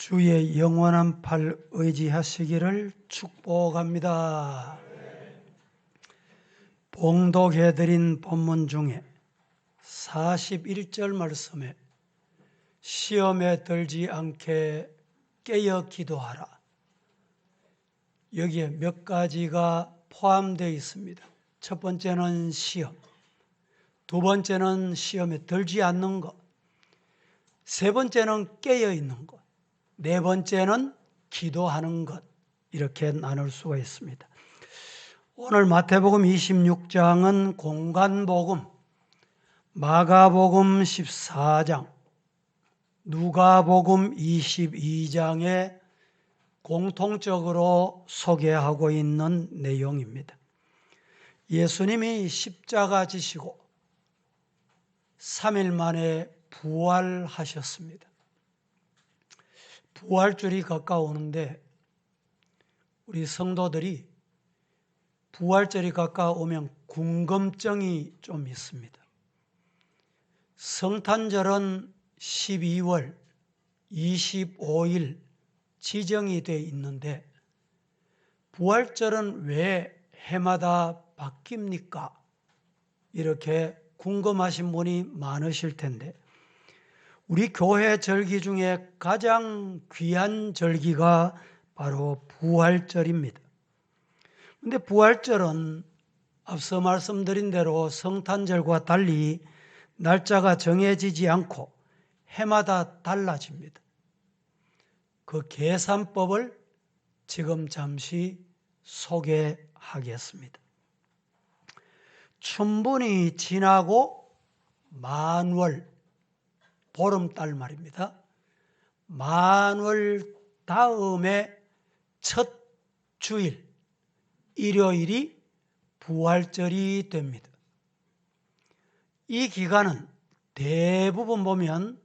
주의 영원한 팔 의지하시기를 축복합니다. 봉독해드린 본문 중에 41절 말씀에 시험에 들지 않게 깨어 기도하라. 여기에 몇 가지가 포함되어 있습니다. 첫 번째는 시험, 두 번째는 시험에 들지 않는 것, 세 번째는 깨어 있는 것, 네 번째는 기도하는 것, 이렇게 나눌 수가 있습니다. 오늘 마태복음 26장은 공간복음, 마가복음 14장, 누가복음 22장에 공통적으로 소개하고 있는 내용입니다. 예수님이 십자가 지시고 3일 만에 부활하셨습니다. 부활절이 가까우는데 우리 성도들이 부활절이 가까우면 궁금증이 좀 있습니다. 성탄절은 12월 25일 지정이 되어 있는데 부활절은 왜 해마다 바뀝니까? 이렇게 궁금하신 분이 많으실 텐데 우리 교회 절기 중에 가장 귀한 절기가 바로 부활절입니다. 그런데 부활절은 앞서 말씀드린 대로 성탄절과 달리 날짜가 정해지지 않고 해마다 달라집니다. 그 계산법을 지금 잠시 소개하겠습니다. 춘분이 지나고 만월, 보름달 말입니다. 만월 다음에 첫 주일, 일요일이 부활절이 됩니다. 이 기간은 대부분 보면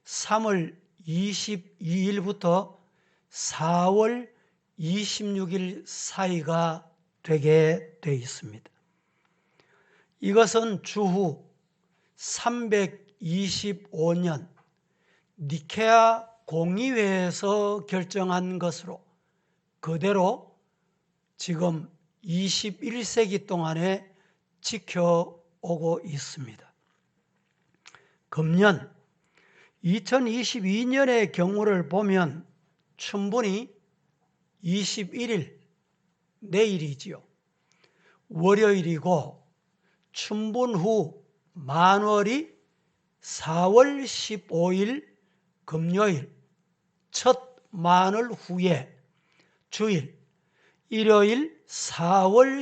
3월 22일부터 4월 26일 사이가 되게 되어 있습니다. 이것은 주후 325년 니케아 공의회에서 결정한 것으로 그대로 지금 21세기 동안에 지켜오고 있습니다. 금년 2022년의 경우를 보면 춘분이 21일, 내일이지요. 월요일이고 춘분 후 만월이 4월 15일 금요일, 첫 만월 후에 주일, 일요일 4월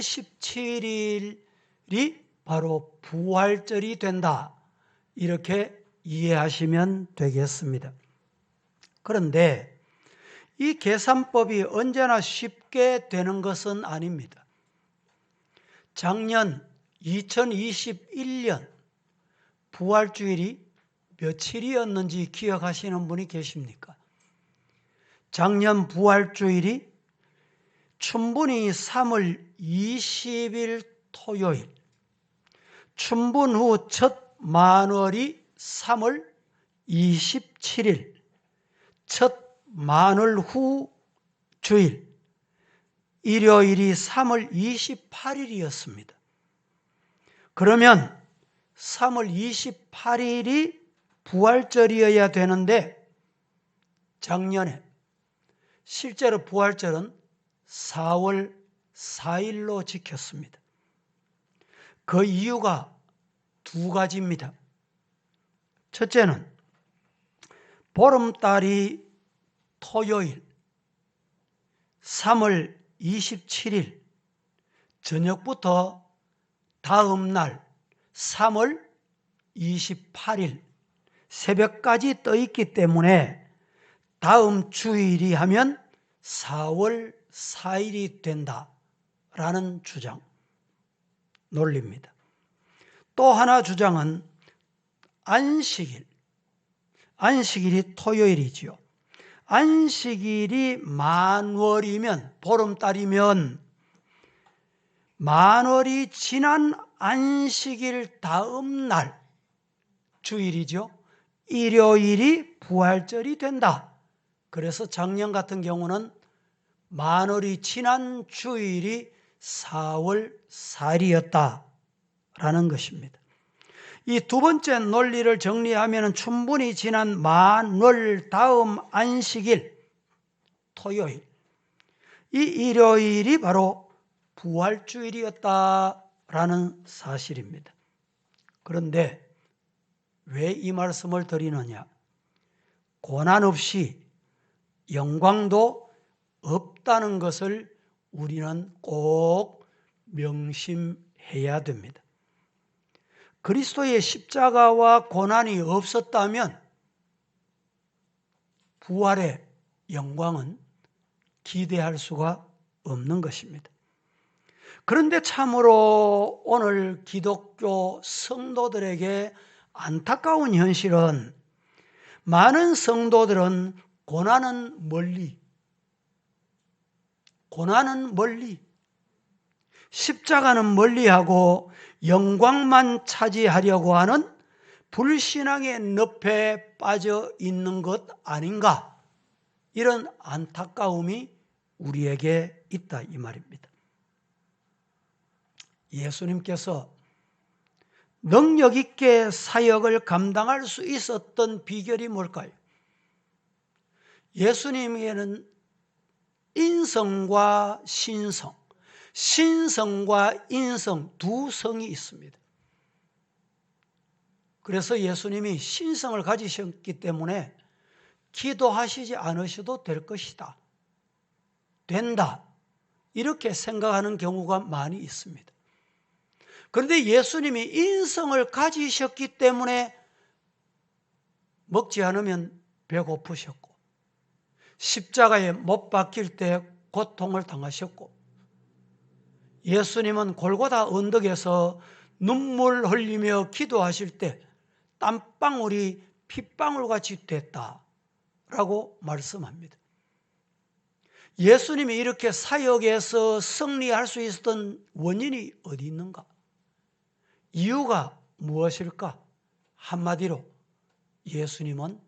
17일이 바로 부활절이 된다. 이렇게 이해하시면 되겠습니다. 그런데 이 계산법이 언제나 쉽게 되는 것은 아닙니다. 작년 2021년 부활주일이 며칠이었는지 기억하시는 분이 계십니까? 작년 부활주일이 춘분이 3월 20일 토요일, 춘분 후 첫 만월이 3월 27일, 첫 만월 후 주일, 일요일이 3월 28일이었습니다. 그러면 3월 28일이 부활절이어야 되는데 작년에 실제로 부활절은 4월 4일로 지켰습니다. 그 이유가 두 가지입니다. 첫째는 보름달이 토요일 3월 27일 저녁부터 다음 날 3월 28일 새벽까지 떠 있기 때문에 다음 주일이 하면 4월 4일이 된다라는 주장, 논리입니다. 또 하나 주장은 안식일이 토요일이지요. 안식일이 만월이면, 보름달이면 만월이 지난 안식일 다음 날 주일이죠. 일요일이 부활절이 된다. 그래서 작년 같은 경우는 만월이 지난 주일이 4월 4일이었다라는 것입니다. 이 두 번째 논리를 정리하면 충분히 지난 만월 다음 안식일 토요일, 이 일요일이 바로 부활주일이었다라는 사실입니다. 그런데 왜 이 말씀을 드리느냐? 고난 없이 영광도 없다는 것을 우리는 꼭 명심해야 됩니다. 그리스도의 십자가와 고난이 없었다면 부활의 영광은 기대할 수가 없는 것입니다. 그런데 참으로 오늘 기독교 성도들에게 안타까운 현실은 많은 성도들은 고난은 멀리, 십자가는 멀리하고 영광만 차지하려고 하는 불신앙의 늪에 빠져 있는 것 아닌가? 이런 안타까움이 우리에게 있다 이 말입니다. 예수님께서 능력 있게 사역을 감당할 수 있었던 비결이 뭘까요? 예수님에게는 인성과 신성, 신성과 인성 두 성이 있습니다. 그래서 예수님이 신성을 가지셨기 때문에 기도하시지 않으셔도 될 것이다, 된다, 이렇게 생각하는 경우가 많이 있습니다. 그런데 예수님이 인성을 가지셨기 때문에 먹지 않으면 배고프셨고, 십자가에 못 박힐 때 고통을 당하셨고, 예수님은 골고다 언덕에서 눈물 흘리며 기도하실 때 땀방울이 핏방울같이 됐다라고 말씀합니다. 예수님이 이렇게 사역에서 승리할 수 있었던 원인이 어디 있는가? 이유가 무엇일까? 한마디로 예수님은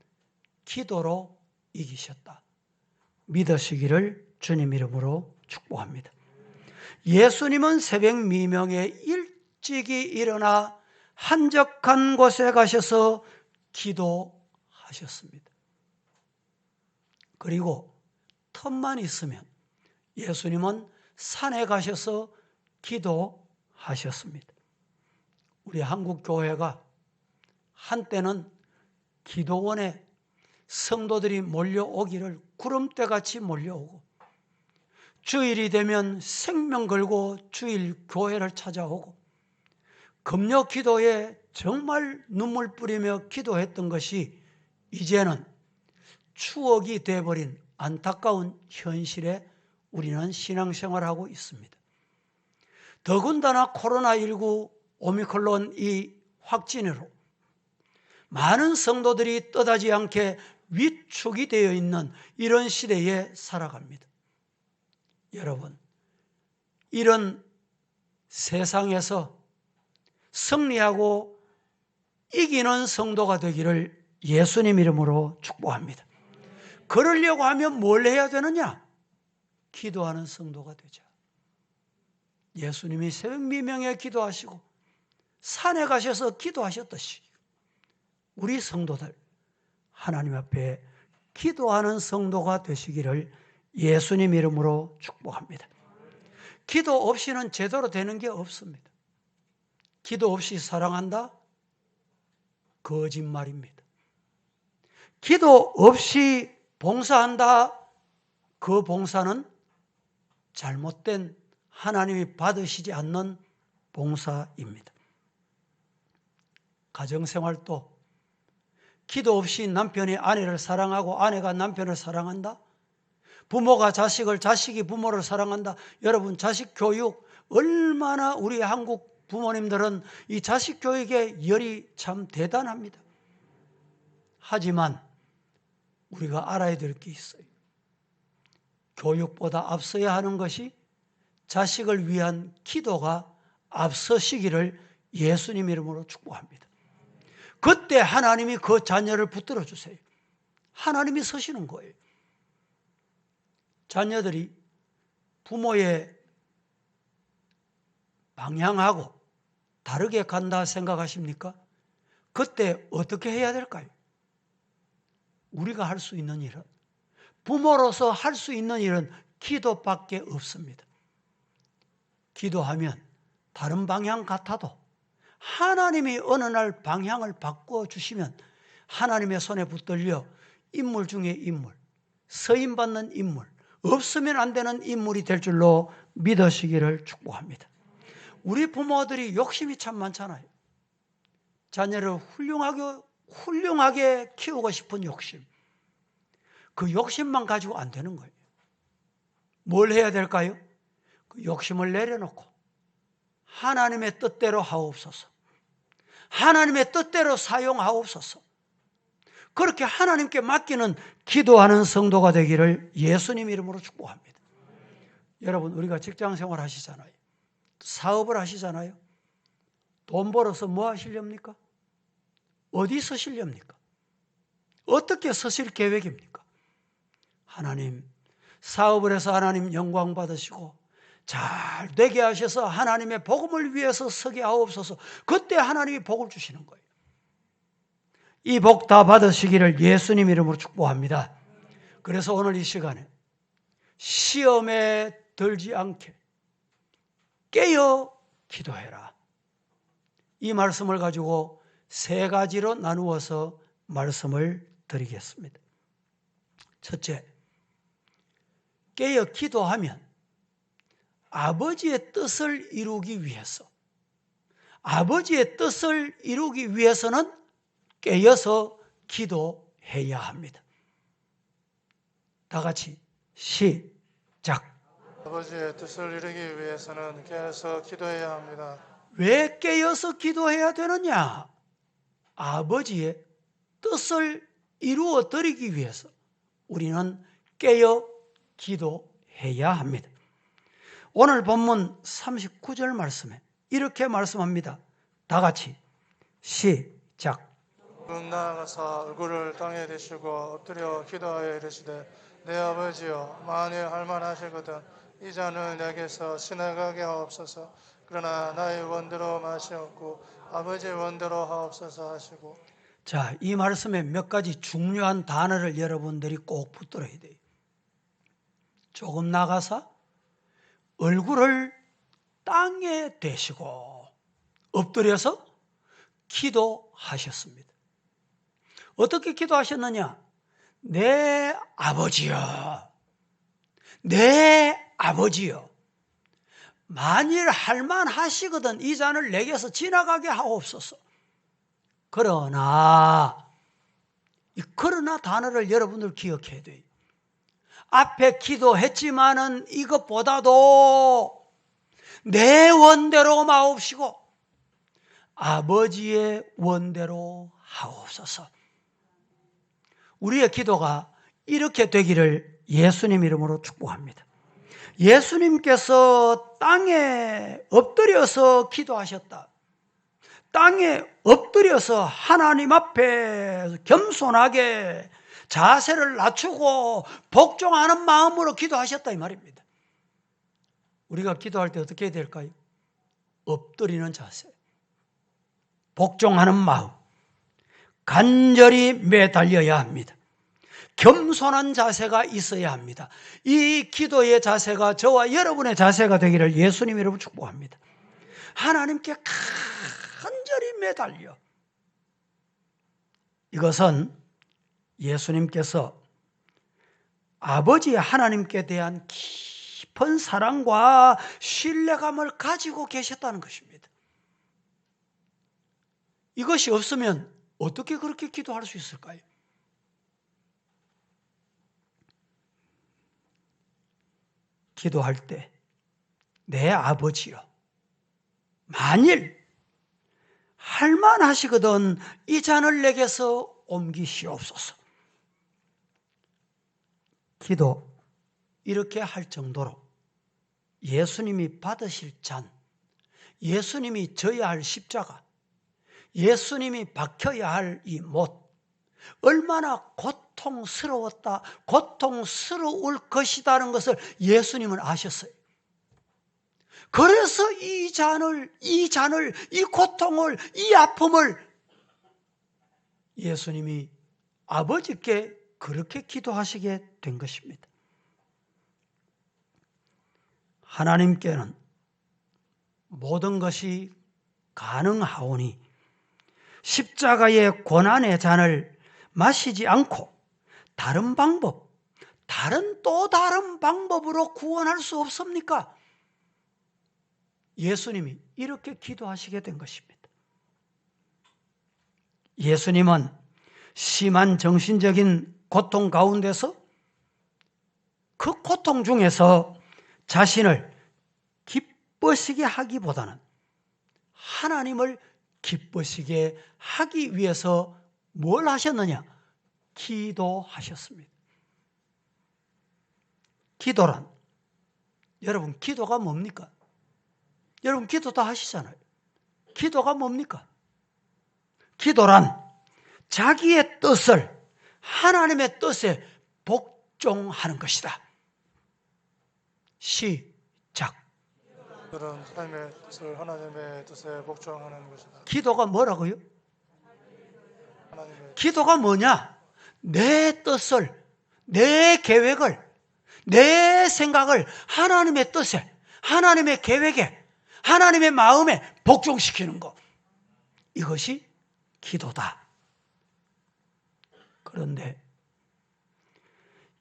기도로 이기셨다, 믿으시기를 주님 이름으로 축복합니다. 예수님은 새벽 미명에 일찍이 일어나 한적한 곳에 가셔서 기도하셨습니다. 그리고 틈만 있으면 예수님은 산에 가셔서 기도하셨습니다. 우리 한국 교회가 한때는 기도원에 성도들이 몰려오기를 구름대같이 몰려오고, 주일이 되면 생명 걸고 주일 교회를 찾아오고, 금요 기도에 정말 눈물 뿌리며 기도했던 것이 이제는 추억이 되어버린 안타까운 현실에 우리는 신앙생활하고 있습니다. 더군다나 코로나19 오미크론 이 확진으로 많은 성도들이 떠나지 않게 위축이 되어 있는 이런 시대에 살아갑니다. 여러분, 이런 세상에서 승리하고 이기는 성도가 되기를 예수님 이름으로 축복합니다. 그러려고 하면 뭘 해야 되느냐? 기도하는 성도가 되자. 예수님이 새벽 미명에 기도하시고 산에 가셔서 기도하셨듯이 우리 성도들 하나님 앞에 기도하는 성도가 되시기를 예수님 이름으로 축복합니다. 기도 없이는 제대로 되는 게 없습니다. 기도 없이 사랑한다? 거짓말입니다. 기도 없이 봉사한다? 그 봉사는 잘못된, 하나님이 받으시지 않는 봉사입니다. 가정생활도 기도 없이 남편이 아내를 사랑하고 아내가 남편을 사랑한다? 부모가 자식을, 자식이 부모를 사랑한다? 여러분, 자식 교육 얼마나 우리 한국 부모님들은 이 자식 교육에 열이 참 대단합니다. 하지만 우리가 알아야 될 게 있어요. 교육보다 앞서야 하는 것이 자식을 위한 기도가 앞서시기를 예수님 이름으로 축복합니다. 그때 하나님이 그 자녀를 붙들어 주세요. 하나님이 서시는 거예요. 자녀들이 부모의 방향하고 다르게 간다 생각하십니까? 그때 어떻게 해야 될까요? 우리가 할 수 있는 일은, 부모로서 할 수 있는 일은 기도밖에 없습니다. 기도하면 다른 방향 같아도 하나님이 어느 날 방향을 바꾸어 주시면 하나님의 손에 붙들려 인물 중에 인물, 서임받는 인물, 없으면 안 되는 인물이 될 줄로 믿으시기를 축복합니다. 우리 부모들이 욕심이 참 많잖아요. 자녀를 훌륭하게 키우고 싶은 욕심. 그 욕심만 가지고 안 되는 거예요. 뭘 해야 될까요? 그 욕심을 내려놓고 하나님의 뜻대로 하옵소서. 하나님의 뜻대로 사용하옵소서. 그렇게 하나님께 맡기는 기도하는 성도가 되기를 예수님 이름으로 축복합니다. 여러분, 우리가 직장생활 하시잖아요. 사업을 하시잖아요. 돈 벌어서 뭐 하시렵니까? 어디 쓰시렵니까? 어떻게 쓰실 계획입니까? 하나님, 사업을 해서 하나님 영광 받으시고 잘 되게 하셔서 하나님의 복음을 위해서 서게 하옵소서. 그때 하나님이 복을 주시는 거예요. 이 복 다 받으시기를 예수님 이름으로 축복합니다. 그래서 오늘 이 시간에 시험에 들지 않게 깨어 기도해라. 이 말씀을 가지고 세 가지로 나누어서 말씀을 드리겠습니다. 첫째, 깨어 기도하면 아버지의 뜻을 이루기 위해서, 아버지의 뜻을 이루기 위해서는 깨어서 기도해야 합니다. 다 같이 시작. 아버지의 뜻을 이루기 위해서는 깨어서 기도해야 합니다. 왜 깨어서 기도해야 되느냐? 아버지의 뜻을 이루어 드리기 위해서 우리는 깨어 기도해야 합니다. 오늘 본문 39절 말씀에 이렇게 말씀합니다. 다 같이 시작. 나아가사 얼굴을 땅에 대시고 엎드려 기도하여 이르시되 내 아버지여, 만일 할만하시거든 이 잔을 내게서 지나가게 하옵소서. 그러나 나의 원대로 마시옵고 아버지의 원대로 하옵소서 하시고. 자, 이 말씀에 몇 가지 중요한 단어를 여러분들이 꼭 붙들어야 돼요. 조금 나가서 얼굴을 땅에 대시고 엎드려서 기도하셨습니다. 어떻게 기도하셨느냐? 내 아버지여, 내 아버지여, 만일 할만하시거든 이 잔을 내게서 지나가게 하옵소서. 그러나, 이 그러나 단어를 여러분들 기억해야 돼요. 앞에 기도했지만은 이것보다도 내 원대로 마옵시고 아버지의 원대로 하옵소서. 우리의 기도가 이렇게 되기를 예수님 이름으로 축복합니다. 예수님께서 땅에 엎드려서 기도하셨다. 땅에 엎드려서 하나님 앞에 겸손하게 자세를 낮추고 복종하는 마음으로 기도하셨다 이 말입니다. 우리가 기도할 때 어떻게 해야 될까요? 엎드리는 자세, 복종하는 마음, 간절히 매달려야 합니다. 겸손한 자세가 있어야 합니다. 이 기도의 자세가 저와 여러분의 자세가 되기를 예수님 이름으로 축복합니다. 하나님께 간절히 매달려. 이것은 예수님께서 아버지 하나님께 대한 깊은 사랑과 신뢰감을 가지고 계셨다는 것입니다. 이것이 없으면 어떻게 그렇게 기도할 수 있을까요? 기도할 때 내 아버지여, 만일 할만하시거든 이 잔을 내게서 옮기시옵소서. 기도 이렇게 할 정도로 예수님이 받으실 잔, 예수님이 져야 할 십자가, 예수님이 박혀야 할 이 못, 얼마나 고통스러웠다, 고통스러울 것이다는 것을 예수님은 아셨어요. 그래서 이 잔을, 이 고통을, 이 아픔을 예수님이 아버지께 그렇게 기도하시게 된 것입니다. 하나님께는 모든 것이 가능하오니 십자가의 고난의 잔을 마시지 않고 또 다른 방법으로 구원할 수 없습니까? 예수님이 이렇게 기도하시게 된 것입니다. 예수님은 심한 정신적인 고통 가운데서 그 고통 중에서 자신을 기쁘시게 하기보다는 하나님을 기쁘시게 하기 위해서 뭘 하셨느냐? 기도하셨습니다. 기도란, 여러분, 기도가 뭡니까? 여러분, 기도 다 하시잖아요. 기도가 뭡니까? 기도란 자기의 뜻을 하나님의 뜻에 복종하는 것이다. 시작. 그런 삶의 뜻을 하나님의 뜻에 복종하는 것이다. 기도가 뭐라고요? 하나님의 기도가 뭐냐? 내 뜻을, 내 계획을, 내 생각을 하나님의 뜻에, 하나님의 계획에, 하나님의 마음에 복종시키는 것. 이것이 기도다. 그런데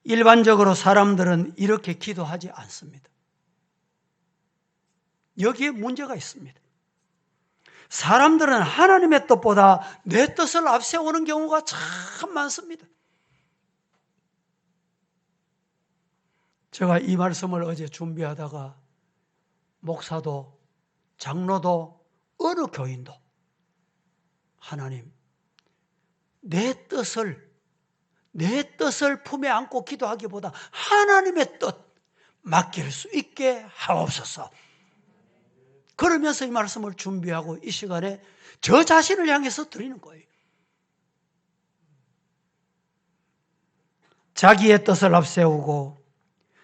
일반적으로 사람들은 이렇게 기도하지 않습니다. 여기에 문제가 있습니다. 사람들은 하나님의 뜻보다 내 뜻을 앞세우는 경우가 참 많습니다. 제가 이 말씀을 어제 준비하다가 목사도 장로도 어느 교인도 하나님, 내 뜻을 품에 안고 기도하기보다 하나님의 뜻 맡길 수 있게 하옵소서. 그러면서 이 말씀을 준비하고 이 시간에 저 자신을 향해서 드리는 거예요. 자기의 뜻을 앞세우고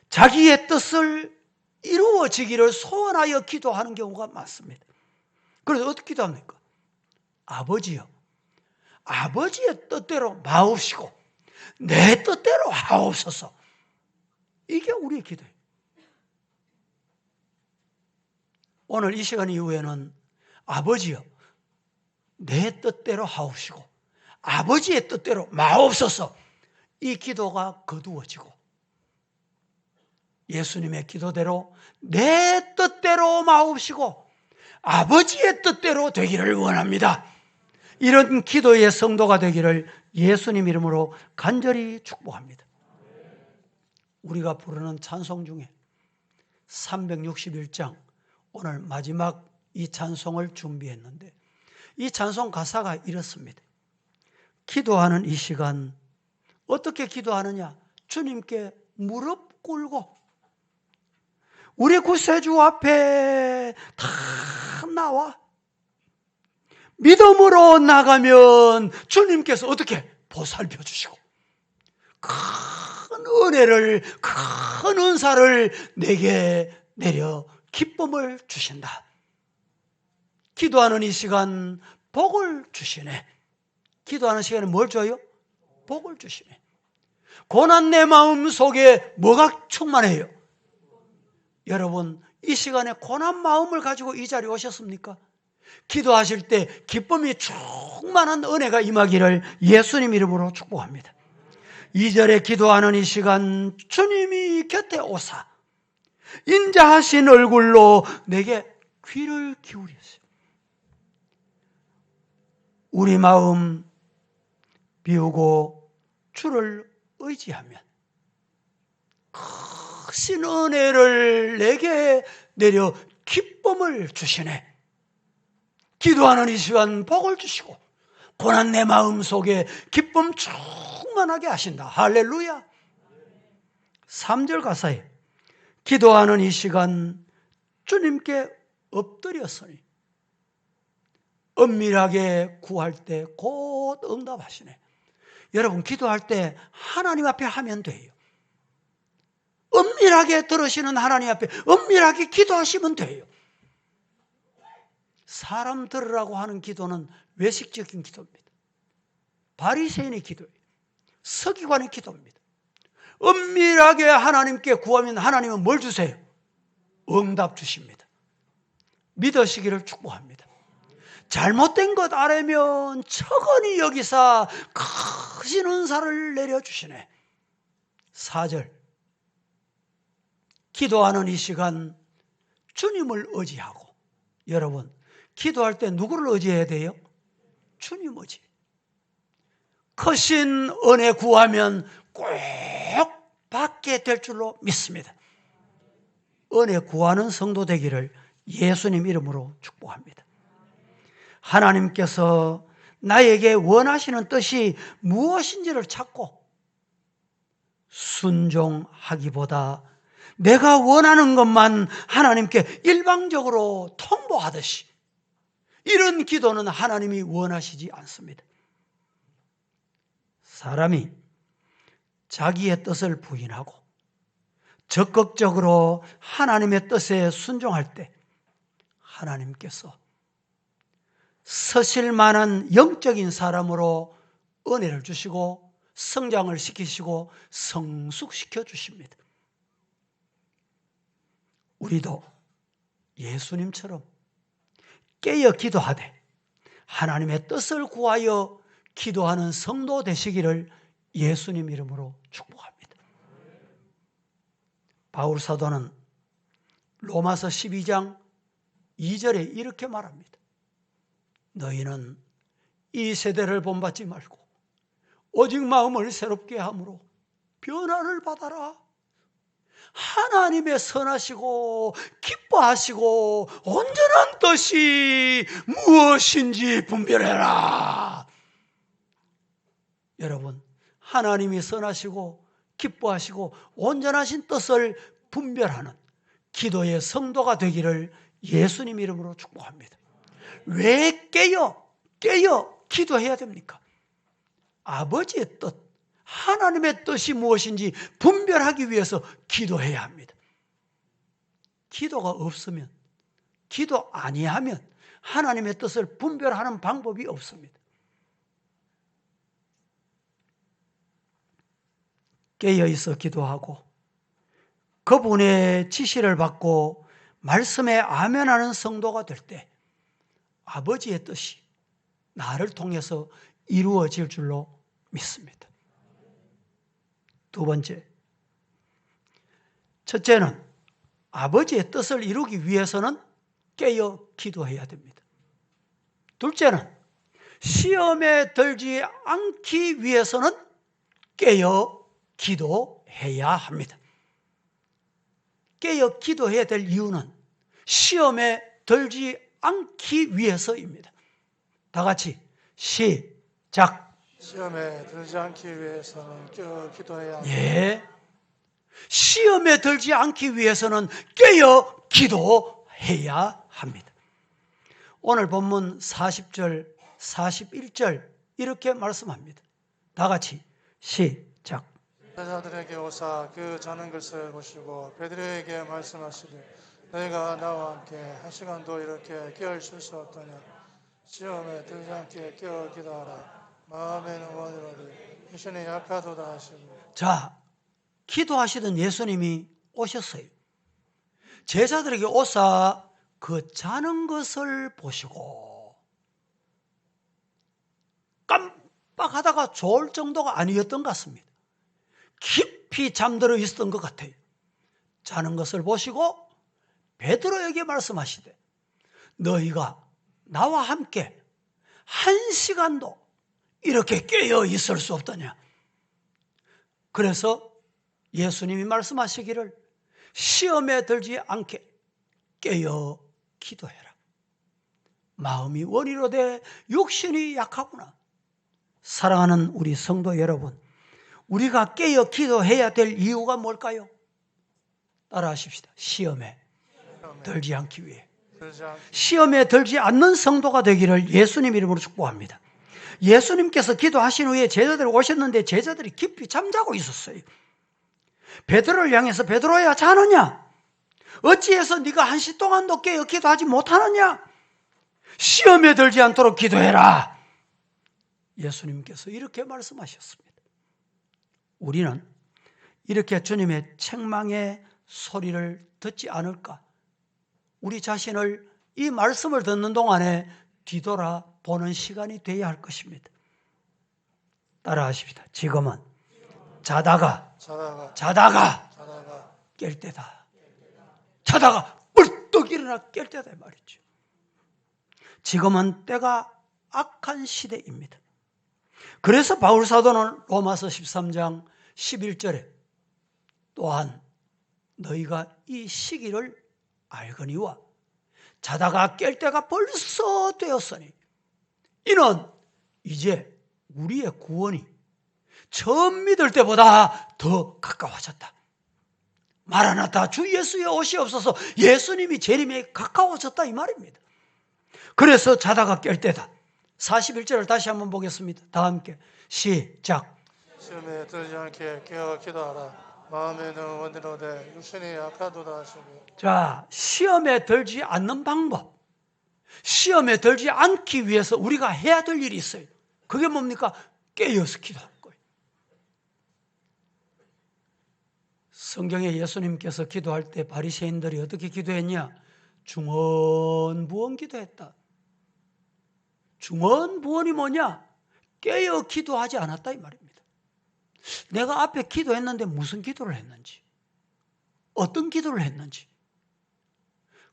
자기의 뜻을 이루어지기를 소원하여 기도하는 경우가 많습니다. 그래서 어떻게 기도합니까? 아버지여, 아버지의 뜻대로 마옵시고 내 뜻대로 하옵소서. 이게 우리의 기도예요. 오늘 이 시간 이후에는 아버지여, 내 뜻대로 하옵시고 아버지의 뜻대로 마옵소서. 이 기도가 거두어지고 예수님의 기도대로 내 뜻대로 마옵시고 아버지의 뜻대로 되기를 원합니다. 이런 기도의 성도가 되기를 예수님 이름으로 간절히 축복합니다. 우리가 부르는 찬송 중에 361장 오늘 마지막 이 찬송을 준비했는데 이 찬송 가사가 이렇습니다. 기도하는 이 시간 어떻게 기도하느냐? 주님께 무릎 꿇고 우리 구세주 앞에 다 나와 믿음으로 나가면 주님께서 어떻게 보살펴 주시고 큰 은혜를, 큰 은사를 내게 내려 기쁨을 주신다. 기도하는 이 시간 복을 주시네. 기도하는 시간에 뭘 줘요? 복을 주시네. 고난 내 마음 속에 뭐가 충만해요? 여러분, 이 시간에 고난 마음을 가지고 이 자리에 오셨습니까? 기도하실 때 기쁨이 충만한 은혜가 임하기를 예수님 이름으로 축복합니다. 2절에 기도하는 이 시간 주님이 곁에 오사 인자하신 얼굴로 내게 귀를 기울이세요. 우리 마음 비우고 주를 의지하면 크신 은혜를 내게 내려 기쁨을 주시네. 기도하는 이 시간 복을 주시고 고난 내 마음 속에 기쁨 충만하게 하신다. 할렐루야. 3절 가사에 기도하는 이 시간 주님께 엎드렸으니 은밀하게 구할 때 곧 응답하시네. 여러분 기도할 때 하나님 앞에 하면 돼요. 은밀하게 들으시는 하나님 앞에 은밀하게 기도하시면 돼요. 사람 들으라고 하는 기도는 외식적인 기도입니다. 바리새인의 기도예요. 서기관의 기도입니다. 은밀하게 하나님께 구하면 하나님은 뭘 주세요? 응답 주십니다. 믿으시기를 축복합니다. 잘못된 것 알면 척언이 여기사 크신 은사를 내려주시네. 4절 기도하는 이 시간 주님을 의지하고, 여러분 기도할 때 누구를 의지해야 돼요? 주님 의지. 크신 은혜 구하면 꼭 받게 될 줄로 믿습니다. 은혜 구하는 성도 되기를 예수님 이름으로 축복합니다. 하나님께서 나에게 원하시는 뜻이 무엇인지를 찾고 순종하기보다 내가 원하는 것만 하나님께 일방적으로 통보하듯이, 이런 기도는 하나님이 원하시지 않습니다. 사람이 자기의 뜻을 부인하고 적극적으로 하나님의 뜻에 순종할 때 하나님께서 서실 만한 영적인 사람으로 은혜를 주시고 성장을 시키시고 성숙시켜 주십니다. 우리도 예수님처럼 깨어 기도하되 하나님의 뜻을 구하여 기도하는 성도 되시기를 예수님 이름으로 축복합니다. 바울 사도는 로마서 12장 2절에 이렇게 말합니다. 너희는 이 세대를 본받지 말고 오직 마음을 새롭게 함으로 변화를 받아라. 하나님의 선하시고 기뻐하시고 온전한 뜻이 무엇인지 분별해라. 여러분, 하나님이 선하시고 기뻐하시고 온전하신 뜻을 분별하는 기도의 성도가 되기를 예수님 이름으로 축복합니다. 왜 깨어 기도해야 됩니까? 아버지의 뜻, 하나님의 뜻이 무엇인지 분별하기 위해서 기도해야 합니다. 기도가 없으면, 기도 아니하면 하나님의 뜻을 분별하는 방법이 없습니다. 깨어있어 기도하고 그분의 지시를 받고 말씀에 아멘하는 성도가 될 때 아버지의 뜻이 나를 통해서 이루어질 줄로 믿습니다. 두 번째, 첫째는 아버지의 뜻을 이루기 위해서는 깨어 기도해야 됩니다. 둘째는 시험에 들지 않기 위해서는 깨어 기도해야 합니다. 깨어 기도해야 될 이유는 시험에 들지 않기 위해서입니다. 다 같이 시작. 시험에 들지 않기 위해서는 깨어 기도해야 합니다. 예. 시험에 들지 않기 위해서는 깨어 기도해야 합니다. 오늘 본문 40절, 41절 이렇게 말씀합니다. 다 같이 시작. 제자들에게 오사 그 자는 것을 보시고 베드로에게 말씀하시되 너희가 나와 함께 한 시간도 이렇게 깨어 있을 수 없더냐. 시험에 들지 않게 깨어 기도하라. 마음에는 원이로되 육신이 약하도다 하시고. 자, 기도하시던 예수님이 오셨어요. 제자들에게 오사 그 자는 것을 보시고 깜빡하다가 좋을 정도가 아니었던 것 같습니다. 깊이 잠들어 있었던 것 같아요. 자는 것을 보시고 베드로에게 말씀하시되 너희가 나와 함께 한 시간도 이렇게 깨어 있을 수 없더냐. 그래서 예수님이 말씀하시기를 시험에 들지 않게 깨어 기도해라. 마음이 원이로되 육신이 약하구나. 사랑하는 우리 성도 여러분, 우리가 깨어 기도해야 될 이유가 뭘까요? 따라하십시다. 시험에 들지 않기 위해. 시험에 들지 않는 성도가 되기를 예수님 이름으로 축복합니다. 예수님께서 기도하신 후에 제자들이 오셨는데 제자들이 깊이 잠자고 있었어요. 베드로를 향해서 베드로야 자느냐? 어찌해서 네가 1시 동안도 깨어 기도하지 못하느냐? 시험에 들지 않도록 기도해라. 예수님께서 이렇게 말씀하셨습니다. 우리는 이렇게 주님의 책망의 소리를 듣지 않을까? 우리 자신을 이 말씀을 듣는 동안에 뒤돌아보는 시간이 되어야 할 것입니다. 따라하십시다. 지금은 자다가 깰 때다. 자다가 벌떡 일어나 깰 때다 말이죠. 지금은 때가 악한 시대입니다. 그래서 바울 사도는 로마서 13장 11절에 또한 너희가 이 시기를 알거니와 자다가 깰 때가 벌써 되었으니 이는 이제 우리의 구원이 처음 믿을 때보다 더 가까워졌다. 마라나타 주 예수의 오시옵소서. 예수님이 재림에 가까워졌다 이 말입니다. 그래서 자다가 깰 때다. 41절을 다시 한번 보겠습니다. 다 함께 시작. 시험에 들지 않게 깨어 기도하라. 마음에는 원대로되 육신이 약하도다 하시고. 자, 시험에 들지 않는 방법. 시험에 들지 않기 위해서 우리가 해야 될 일이 있어요. 그게 뭡니까? 깨어서 기도하는 거예요. 성경에 예수님께서 기도할 때 바리새인들이 어떻게 기도했냐? 중언부언 기도했다. 중언부언이 뭐냐? 깨어 기도하지 않았다 이 말입니다. 내가 앞에 기도했는데 무슨 기도를 했는지, 어떤 기도를 했는지,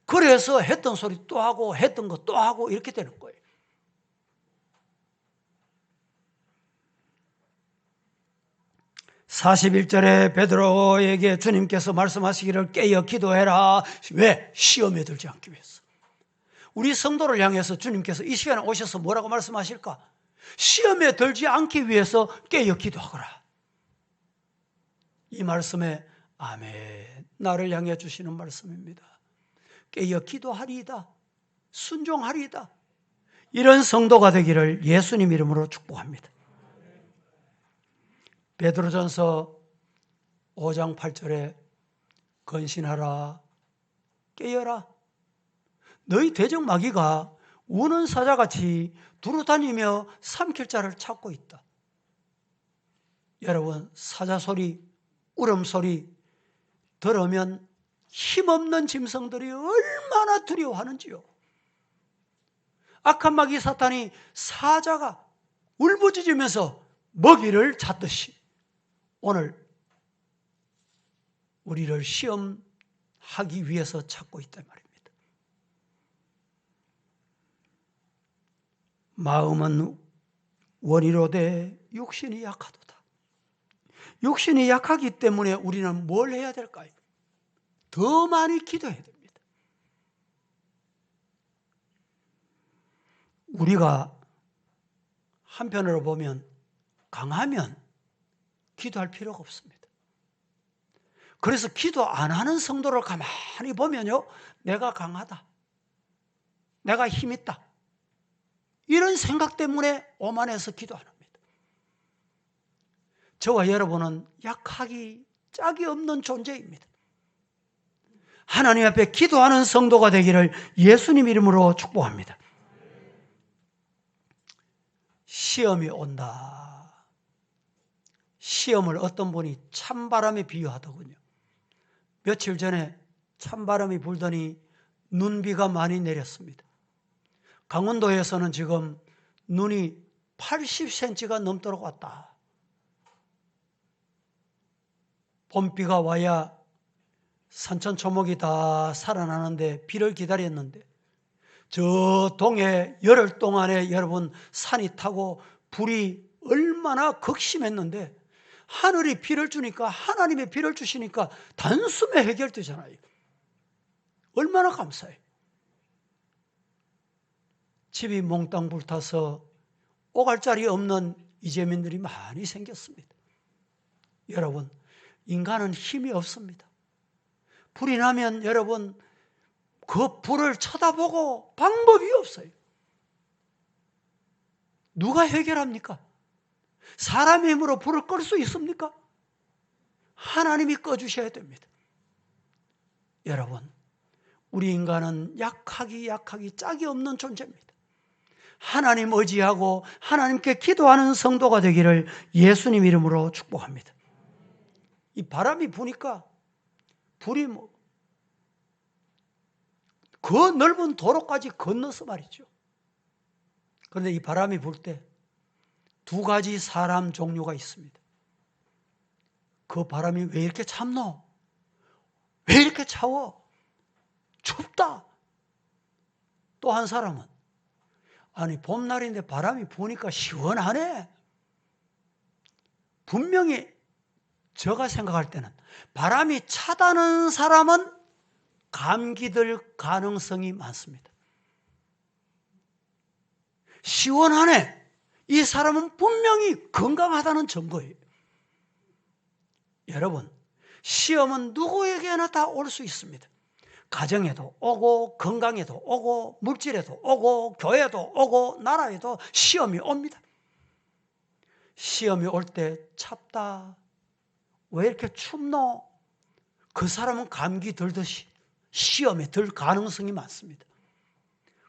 그래서 했던 소리 또 하고 했던 거 또 하고 이렇게 되는 거예요. (41절에) 베드로에게 주님께서 말씀하시기를 깨어 기도해라. 왜? 시험에 들지 않기 위해서. 우리 성도를 향해서 주님께서 이 시간에 오셔서 뭐라고 말씀하실까? 시험에 들지 않기 위해서 깨어 기도하거라. 이 말씀에 아멘, 나를 향해 주시는 말씀입니다. 깨어 기도하리이다. 순종하리이다. 이런 성도가 되기를 예수님 이름으로 축복합니다. 베드로전서 5장 8절에 건신하라, 깨어라. 너희 대적마귀가 우는 사자같이 두루다니며 삼킬 자를 찾고 있다. 여러분, 사자 소리, 울음소리 들으면 힘없는 짐승들이 얼마나 두려워하는지요. 악한 마귀 사탄이 사자가 울부짖으면서 먹이를 찾듯이 오늘 우리를 시험하기 위해서 찾고 있단 말입니다. 마음은 원이로되 육신이 약하도다. 육신이 약하기 때문에 우리는 뭘 해야 될까요? 더 많이 기도해야 됩니다. 우리가 한편으로 보면 강하면 기도할 필요가 없습니다. 그래서 기도 안 하는 성도를 가만히 보면요, 내가 강하다, 내가 힘있다, 이런 생각 때문에 오만해서 기도 안 합니다. 저와 여러분은 약하기 짝이 없는 존재입니다. 하나님 앞에 기도하는 성도가 되기를 예수님 이름으로 축복합니다. 시험이 온다. 시험을 어떤 분이 찬바람에 비유하더군요. 며칠 전에 찬바람이 불더니 눈비가 많이 내렸습니다. 강원도에서는 지금 눈이 80cm가 넘도록 왔다. 봄비가 와야 산천초목이 다 살아나는데 비를 기다렸는데 저 동해 열흘 동안에 여러분 산이 타고 불이 얼마나 극심했는데 하늘이 비를 주니까, 하나님의 비를 주시니까 단숨에 해결되잖아요. 얼마나 감사해요. 집이 몽땅 불타서 오갈 자리 없는 이재민들이 많이 생겼습니다. 여러분, 인간은 힘이 없습니다. 불이 나면 여러분 그 불을 쳐다보고 방법이 없어요. 누가 해결합니까? 사람의 힘으로 불을 끌 수 있습니까? 하나님이 꺼주셔야 됩니다. 여러분, 우리 인간은 약하기 짝이 없는 존재입니다. 하나님 의지하고 하나님께 기도하는 성도가 되기를 예수님 이름으로 축복합니다. 이 바람이 부니까 불이 그 넓은 도로까지 건너서 말이죠. 그런데 이 바람이 불 때 두 가지 사람 종류가 있습니다. 그 바람이 왜 이렇게 참노? 왜 이렇게 차워? 춥다. 또 한 사람은 아니 봄날인데 바람이 부니까 시원하네. 분명히 제가 생각할 때는 바람이 차다는 사람은 감기 들 가능성이 많습니다. 시원하네. 이 사람은 분명히 건강하다는 증거예요. 여러분, 시험은 누구에게나 다 올 수 있습니다. 가정에도 오고 건강에도 오고 물질에도 오고 교회에도 오고 나라에도 시험이 옵니다. 시험이 올 때 찹다. 왜 이렇게 춥노? 그 사람은 감기 들듯이 시험에 들 가능성이 많습니다.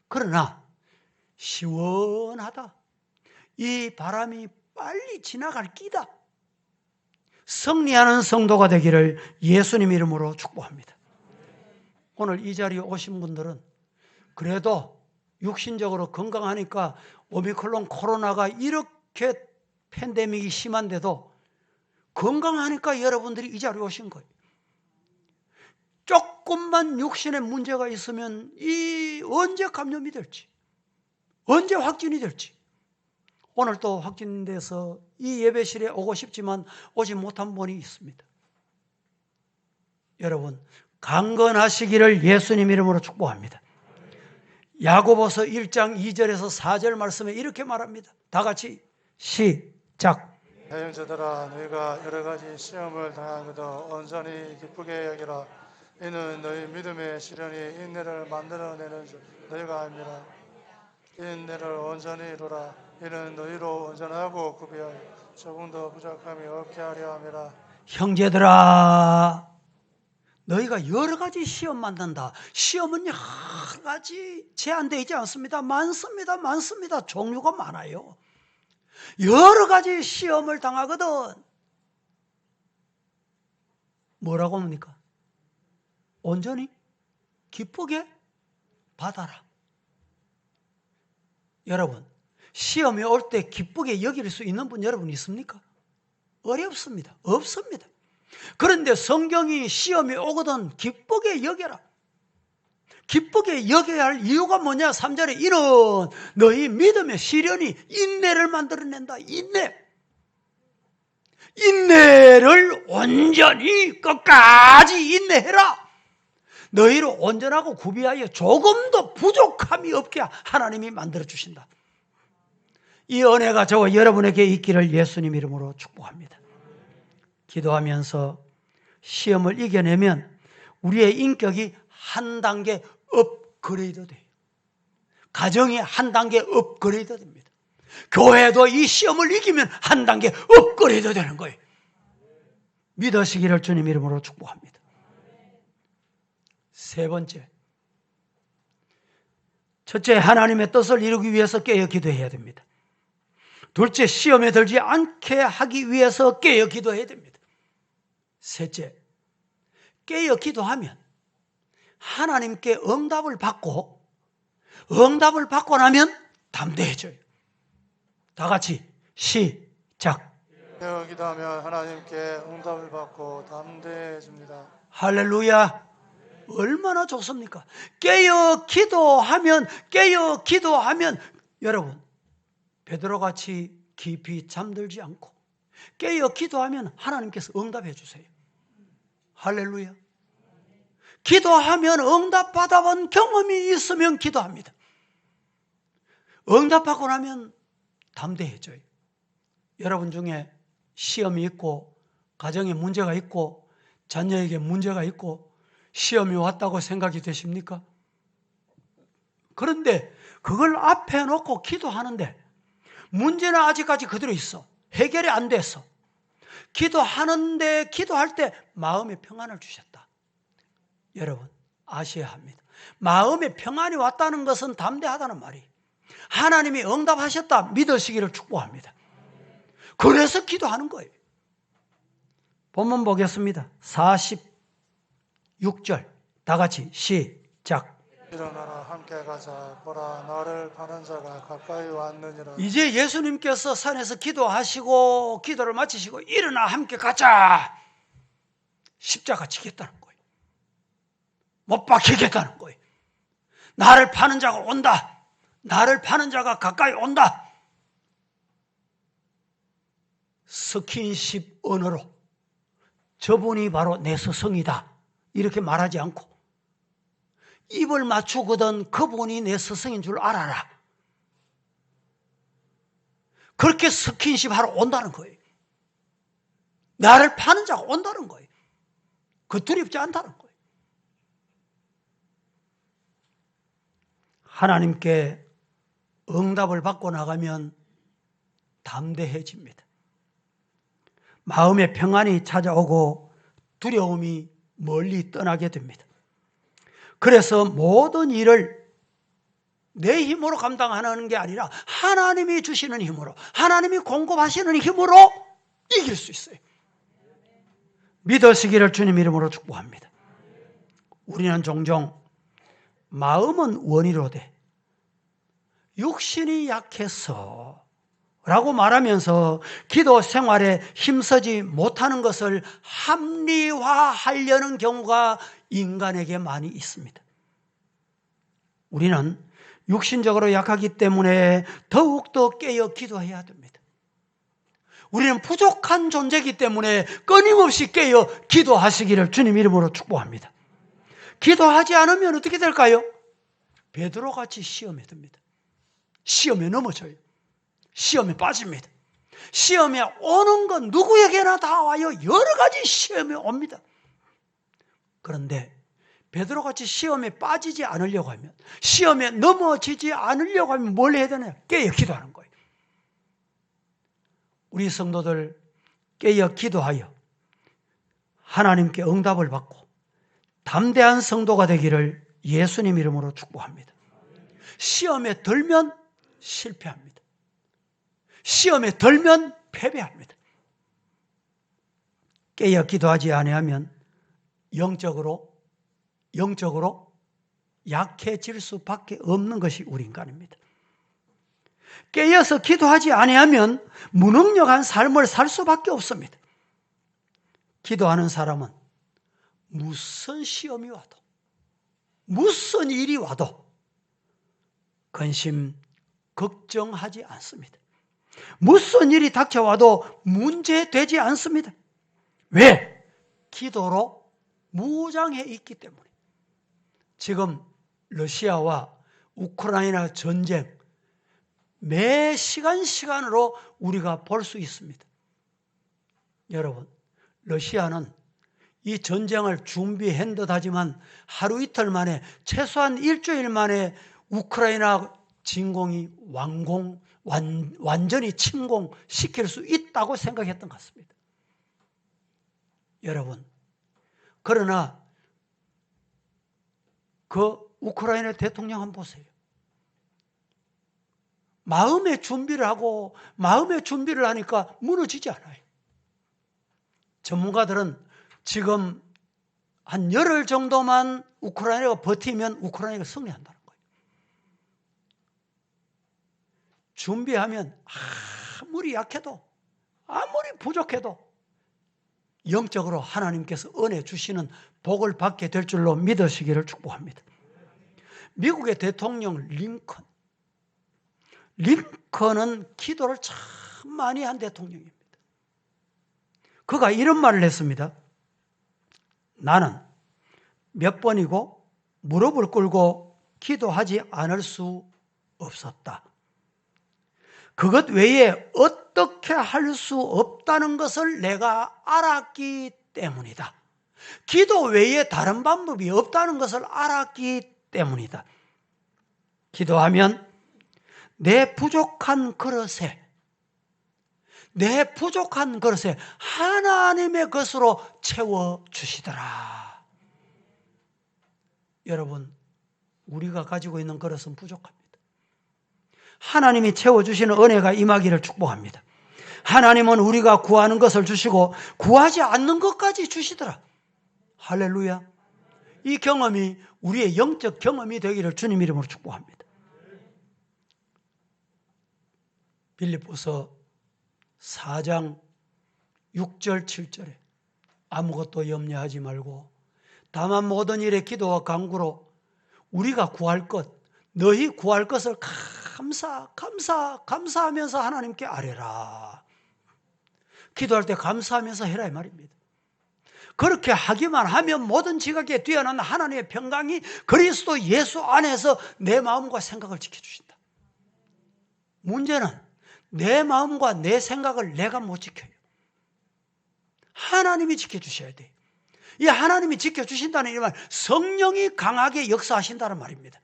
그러나 시원하다. 이 바람이 빨리 지나갈 끼다. 승리하는 성도가 되기를 예수님 이름으로 축복합니다. 오늘 이 자리에 오신 분들은 그래도 육신적으로 건강하니까 오미크론 코로나가 이렇게 팬데믹이 심한데도 건강하니까 여러분들이 이 자리에 오신 거예요. 조금만 육신에 문제가 있으면 이 언제 감염이 될지, 언제 확진이 될지. 오늘 또 확진돼서 이 예배실에 오고 싶지만 오지 못한 분이 있습니다. 여러분, 강건하시기를 예수님 이름으로 축복합니다. 야고보서 1장 2절에서 4절 말씀에 이렇게 말합니다. 다 같이 시작. 형제들아, 너희가 여러 가지 시험을 당하고도 온전히 기쁘게 여기라. 이는 너희 믿음의 시련이 인내를 만들어내는 줄 너희가 압니다. 인내를 온전히 이루라. 이는 너희로 온전하고 구비하여 조금도 부족함이 없게 하려 함이라. 형제들아, 너희가 여러 가지 시험 만난다. 시험은 여러 가지 제한되어 있지 않습니다. 많습니다. 종류가 많아요. 여러 가지 시험을 당하거든. 뭐라고 합니까? 온전히 기쁘게 받아라. 여러분, 시험이 올 때 기쁘게 여길 수 있는 분 여러분 있습니까? 어렵습니다. 없습니다. 그런데 성경이 시험이 오거든 기쁘게 여겨라. 기쁘게 여겨야 할 이유가 뭐냐? 3절에 이는 너희 믿음의 시련이 인내를 만들어낸다. 인내를 온전히 끝까지 인내해라. 너희를 온전하고 구비하여 조금도 부족함이 없게 하나님이 만들어주신다. 이 은혜가 저와 여러분에게 있기를 예수님 이름으로 축복합니다. 기도하면서 시험을 이겨내면 우리의 인격이 한 단계 업그레이드 돼요. 가정이 한 단계 업그레이드 됩니다. 교회도 이 시험을 이기면 한 단계 업그레이드 되는 거예요. 믿으시기를 주님 이름으로 축복합니다. 세 번째, 첫째, 하나님의 뜻을 이루기 위해서 깨어 기도해야 됩니다. 둘째, 시험에 들지 않게 하기 위해서 깨어 기도해야 됩니다. 셋째, 깨어 기도하면 하나님께 응답을 받고 나면 담대해져요. 다 같이 시작. 깨어 기도하면 하나님께 응답을 받고 담대해집니다. 할렐루야. 얼마나 좋습니까? 깨어 기도하면 여러분, 베드로같이 깊이 잠들지 않고 깨어 기도하면 하나님께서 응답해 주세요. 할렐루야. 기도하면 응답받아본 경험이 있으면 기도합니다. 응답하고 나면 담대해져요. 여러분 중에 시험이 있고 가정에 문제가 있고 자녀에게 문제가 있고 시험이 왔다고 생각이 되십니까? 그런데 그걸 앞에 놓고 기도하는데 문제는 아직까지 그대로 있어. 해결이 안 됐어. 기도할 때 마음의 평안을 주셨다. 여러분, 아셔야 합니다. 마음의 평안이 왔다는 것은 담대하다는 말이. 하나님이 응답하셨다 믿으시기를 축복합니다. 그래서 기도하는 거예요. 본문 보겠습니다. 46절 다 같이 시작. 일어나라 함께 가자. 보라 나를 파는 자가 가까이 왔느니라. 이제 예수님께서 산에서 기도하시고 기도를 마치시고 일어나 함께 가자. 십자가 지겠다는 거예요. 못 박히겠다는 거예요. 나를 파는 자가 온다. 나를 파는 자가 가까이 온다. 스킨십 언어로 저분이 바로 내 스승이다 이렇게 말하지 않고 입을 맞추거든 그분이 내 스승인 줄 알아라. 그렇게 스킨십 하러 온다는 거예요. 나를 파는 자가 온다는 거예요. 그 두렵지 않다는 거예요. 하나님께 응답을 받고 나가면 담대해집니다. 마음의 평안이 찾아오고 두려움이 멀리 떠나게 됩니다. 그래서 모든 일을 내 힘으로 감당하는 게 아니라 하나님이 주시는 힘으로, 하나님이 공급하시는 힘으로 이길 수 있어요. 믿으시기를 주님 이름으로 축복합니다. 우리는 종종 마음은 원이로되 육신이 약해서 라고 말하면서 기도 생활에 힘쓰지 못하는 것을 합리화하려는 경우가 인간에게 많이 있습니다. 우리는 육신적으로 약하기 때문에 더욱더 깨어 기도해야 됩니다. 우리는 부족한 존재이기 때문에 끊임없이 깨어 기도하시기를 주님 이름으로 축복합니다. 기도하지 않으면 어떻게 될까요? 베드로같이 시험에 듭니다. 시험에 넘어져요. 시험에 빠집니다. 시험에 오는 건 누구에게나 다 와요. 여러 가지 시험이 옵니다. 그런데 베드로같이 시험에 빠지지 않으려고 하면, 시험에 넘어지지 않으려고 하면 뭘 해야 되나요? 깨어 기도하는 거예요. 우리 성도들 깨어 기도하여 하나님께 응답을 받고 담대한 성도가 되기를 예수님 이름으로 축복합니다. 시험에 들면 실패합니다. 시험에 들면 패배합니다. 깨어 기도하지 아니하면 영적으로 약해질 수밖에 없는 것이 우리 인간입니다. 깨어서 기도하지 아니하면 무능력한 삶을 살 수밖에 없습니다. 기도하는 사람은 무슨 시험이 와도, 무슨 일이 와도 근심, 걱정하지 않습니다. 무슨 일이 닥쳐와도 문제되지 않습니다. 왜? 기도로 무장해 있기 때문에. 지금 러시아와 우크라이나 전쟁 매 시간으로 우리가 볼 수 있습니다. 여러분, 러시아는 이 전쟁을 준비한 듯하지만 하루 이틀 만에, 최소한 일주일 만에 우크라이나 진공이 완전히 침공시킬 수 있다고 생각했던 것 같습니다. 여러분, 그러나 그 우크라이나 대통령 한번 보세요. 마음의 준비를 하니까 무너지지 않아요. 전문가들은 지금 한 열흘 정도만 우크라이나가 버티면 우크라이나가 승리한다는 거예요. 준비하면 아무리 약해도, 아무리 부족해도 영적으로 하나님께서 은혜 주시는 복을 받게 될 줄로 믿으시기를 축복합니다. 미국의 대통령 링컨은 기도를 참 많이 한 대통령입니다. 그가 이런 말을 했습니다. 나는 몇 번이고 무릎을 꿇고 기도하지 않을 수 없었다. 그것 외에 어떻게 할 수 없다는 것을 내가 알았기 때문이다. 기도 외에 다른 방법이 없다는 것을 알았기 때문이다. 기도하면 내 부족한 그릇에 하나님의 것으로 채워주시더라. 여러분, 우리가 가지고 있는 그릇은 부족합니다. 하나님이 채워주시는 은혜가 임하기를 축복합니다. 하나님은 우리가 구하는 것을 주시고 구하지 않는 것까지 주시더라. 할렐루야. 이 경험이 우리의 영적 경험이 되기를 주님 이름으로 축복합니다. 빌립보서 4장 6절 7절에 아무것도 염려하지 말고 다만 모든 일에 기도와 간구로 우리가 구할 것, 너희 구할 것을 감사하면서 하나님께 아뢰라. 기도할 때 감사하면서 해라 이 말입니다. 그렇게 하기만 하면 모든 지각에 뛰어난 하나님의 평강이 그리스도 예수 안에서 내 마음과 생각을 지켜주신다. 문제는 내 마음과 내 생각을 내가 못 지켜요. 하나님이 지켜주셔야 돼요. 이 하나님이 지켜주신다는 이 말, 성령이 강하게 역사하신다는 말입니다.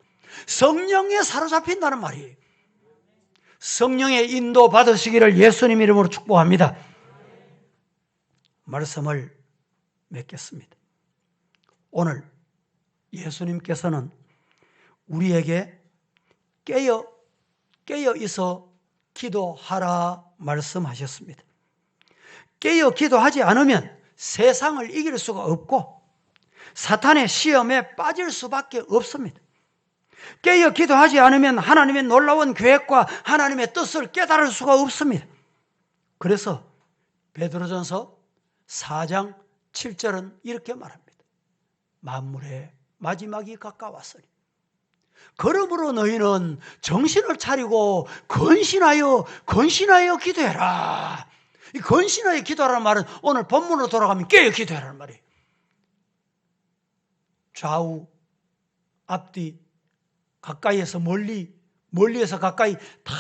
성령에 사로잡힌다는 말이에요. 성령의 인도 받으시기를 예수님 이름으로 축복합니다. 말씀을 맺겠습니다. 오늘 예수님께서는 우리에게 깨어 있어 기도하라 말씀하셨습니다. 깨어 기도하지 않으면 세상을 이길 수가 없고 사탄의 시험에 빠질 수밖에 없습니다. 깨어 기도하지 않으면 하나님의 놀라운 계획과 하나님의 뜻을 깨달을 수가 없습니다. 그래서 베드로전서 4장 7절은 이렇게 말합니다. 만물의 마지막이 가까웠으니 그러므로 너희는 정신을 차리고 건신하여 기도해라. 이 건신하여 기도하라는 말은 오늘 본문으로 돌아가면 깨어 기도하라는 말이에요. 좌우, 앞뒤, 가까이에서 멀리에서 가까이 다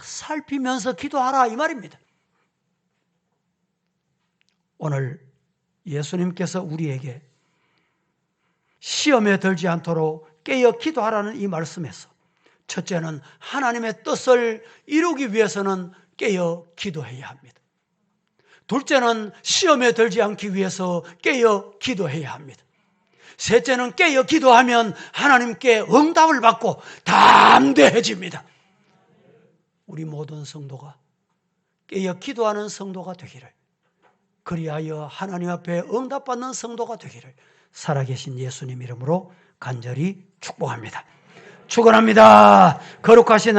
살피면서 기도하라 이 말입니다. 오늘 예수님께서 우리에게 시험에 들지 않도록 깨어 기도하라는 이 말씀에서 첫째는 하나님의 뜻을 이루기 위해서는 깨어 기도해야 합니다. 둘째는 시험에 들지 않기 위해서 깨어 기도해야 합니다. 셋째는 깨어 기도하면 하나님께 응답을 받고 담대해집니다. 우리 모든 성도가 깨어 기도하는 성도가 되기를, 그리하여 하나님 앞에 응답받는 성도가 되기를 살아계신 예수님 이름으로 간절히 축복합니다. 축원합니다. 거룩하신